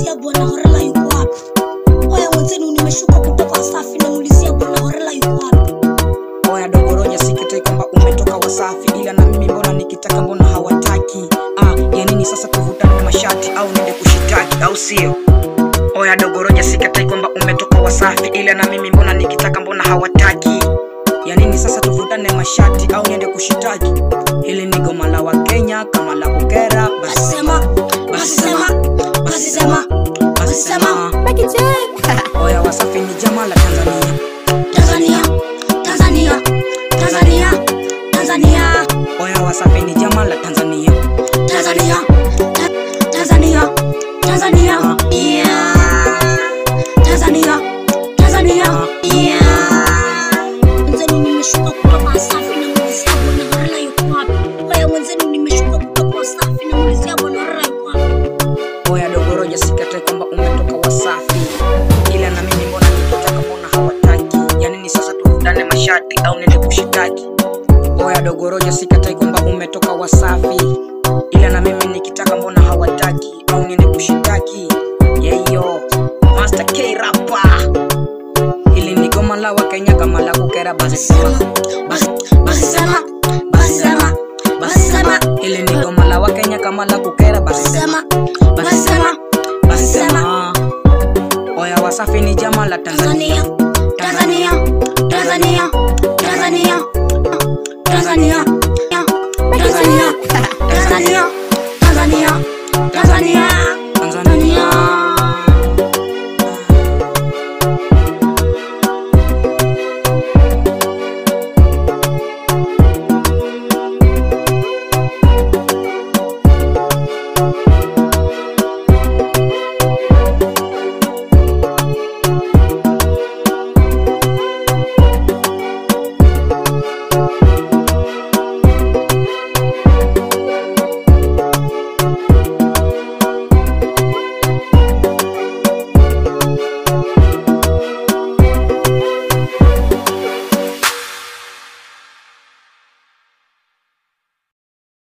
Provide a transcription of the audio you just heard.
namuulizia bwana Horela yuko wapi? Oya wenzenu nimeshuka kutoka Wasafi namuulizia bwana Horela yuko wapi? Oya dogo Roja sikatai kwamba umetoka Wasafi, ila na mimi mbona nikitaka mbona hawataki? Ya nini sasa tuvutane mashati au nende kushitaki au sio? Oya dogo Roja sikatai kwamba umetoka Wasafi, ila na mimi mbona nikitaka mbona hawataki? Ya nini sasa tuvutane mashati au nende kushitaki? Hili ni goma la Wakenya kama la kukera, basi sema, basi sema, basi sema, basi sema. Oya Wasafi ni jamaa la Tanzania. Tanzania, Tanzania, Tanzania, Tanzania. Oya Wasafi ni jamaa la Tanzania. Tanzania, Tanzania, Tanzania, yeah. Tanzania, Tanzania, yeah. Wenzenu nimeshuka kutoka Wasafi namuulizia bwana Horela yuko wapi? Oya wenzenu nimeshuka kutoka Wasafi namuulizia bwana Horela yuko wapi? Oya dogo Roja sikatai kwamba umetoka Wasafi, ila na mimi mbona nikitaka mbona hawataki? Ya nini sasa tuvutane mashati au nende kushitaki? Oya dogo Roja sikatai kwamba umetoka Wasafi, ila na mimi nikitaka mbona hawataki au nende kushitaki? Yeyo Master K Rapper. Hili ni goma la Wakenya kama la kukera, basi sema, basi sema, basi sema, basi sema. Hili ni goma la Wakenya kama la kukera, basi sema, basi sema, basi sema. Oya Wasafi ni jamaa la Tanzania. Tanzania, Tanzania, Tanzania, Tanzania, Tanzania, Tanzania.